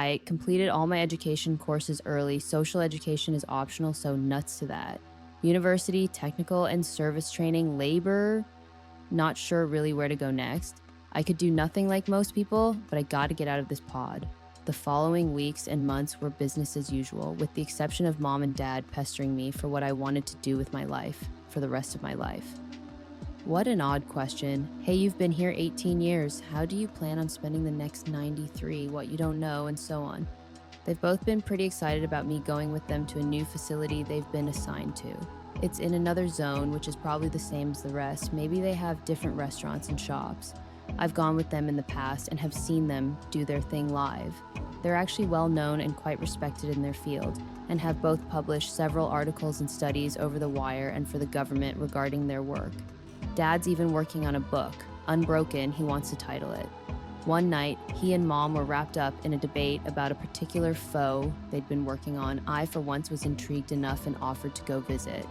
I completed all my education courses early. Social education is optional, so nuts to that. University, technical, and service training, labor, not sure really where to go next. I could do nothing like most people, but I gotta get out of this pod. The following weeks and months were business as usual, with the exception of mom and dad pestering me for what I wanted to do with my life for the rest of my life. What an odd question. Hey, you've been here 18 years. How do you plan on spending the next 93? What you don't know, and so on. They've both been pretty excited about me going with them to a new facility they've been assigned to. It's in another zone, which is probably the same as the rest. Maybe they have different restaurants and shops. I've gone with them in the past and have seen them do their thing live. They're actually well known and quite respected in their field, and have both published several articles and studies over the wire and for the government regarding their work. Dad's even working on a book, Unbroken, he wants to title it. One night, he and Mom were wrapped up in a debate about a particular foe they'd been working on. I, for once, was intrigued enough and offered to go visit.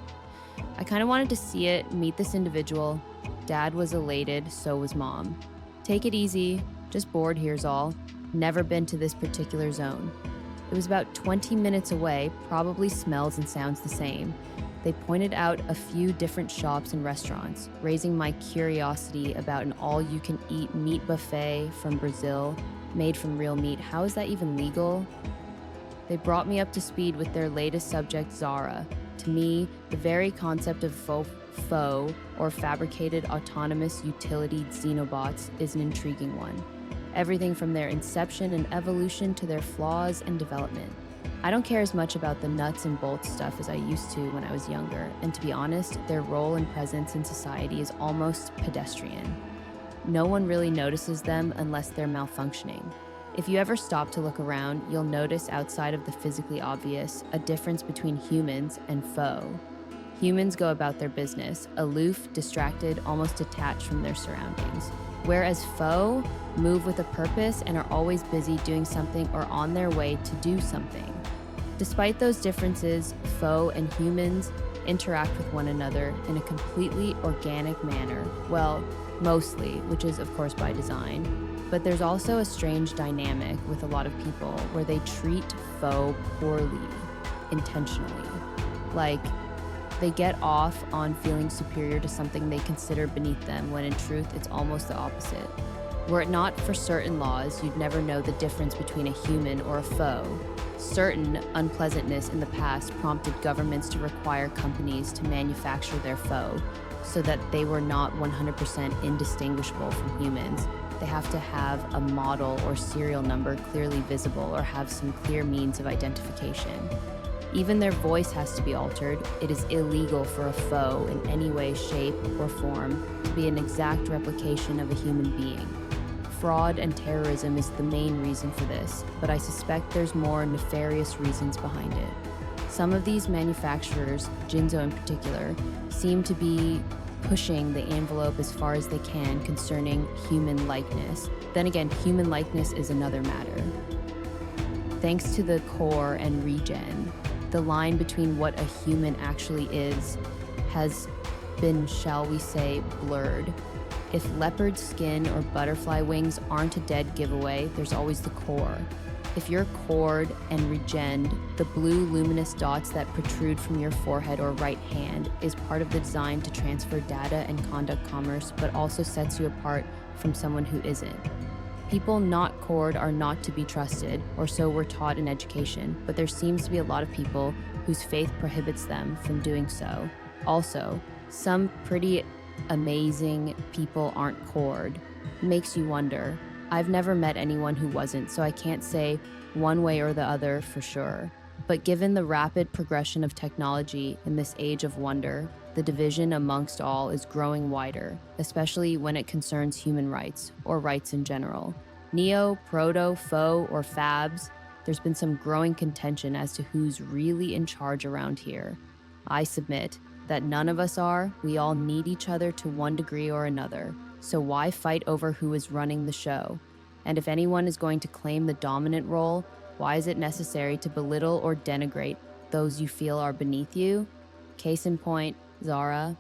I kind of wanted to see it, meet this individual. Dad was elated, so was Mom. Take it easy, just bored here's all. Never been to this particular zone. It was about 20 minutes away, probably smells and sounds the same. They pointed out a few different shops and restaurants, raising my curiosity about an all-you-can-eat meat buffet from Brazil, made from real meat. How is that even legal? They brought me up to speed with their latest subject, Zara. To me, the very concept of faux or fabricated autonomous utility xenobots is an intriguing one. Everything from their inception and evolution to their flaws and development. I don't care as much about the nuts and bolts stuff as I used to when I was younger, and to be honest, their role and presence in society is almost pedestrian. No one really notices them unless they're malfunctioning. If you ever stop to look around, you'll notice outside of the physically obvious, a difference between humans and foe. Humans go about their business, aloof, distracted, almost detached from their surroundings. Whereas foe move with a purpose and are always busy doing something or on their way to do something. Despite those differences, foe and humans interact with one another in a completely organic manner. Well, mostly, which is of course by design. But there's also a strange dynamic with a lot of people where they treat foe poorly, intentionally. Like, they get off on feeling superior to something they consider beneath them, when in truth it's almost the opposite. Were it not for certain laws, you'd never know the difference between a human or a foe. Certain unpleasantness in the past prompted governments to require companies to manufacture their foe so that they were not 100% indistinguishable from humans. They have to have a model or serial number clearly visible or have some clear means of identification. Even their voice has to be altered. It is illegal for a foe in any way, shape, or form to be an exact replication of a human being. Fraud and terrorism is the main reason for this, but I suspect there's more nefarious reasons behind it. Some of these manufacturers, Jinzo in particular, seem to be pushing the envelope as far as they can concerning human likeness. Then again, human likeness is another matter. Thanks to the core and regen, the line between what a human actually is has been, shall we say, blurred. If leopard skin or butterfly wings aren't a dead giveaway, there's always the core. If you're cored and regened, the blue luminous dots that protrude from your forehead or right hand is part of the design to transfer data and conduct commerce, but also sets you apart from someone who isn't. People not cored are not to be trusted, or so we're taught in education, but there seems to be a lot of people whose faith prohibits them from doing so. Also, some pretty amazing people aren't cored. Makes you wonder. I've never met anyone who wasn't, so I can't say one way or the other for sure. But given the rapid progression of technology in this age of wonder, the division amongst all is growing wider, especially when it concerns human rights, or rights in general. Neo, proto, foe, or fabs, there's been some growing contention as to who's really in charge around here. I submit that none of us are. We all need each other to one degree or another. So why fight over who is running the show? And if anyone is going to claim the dominant role, why is it necessary to belittle or denigrate those you feel are beneath you? Case in point, Zara.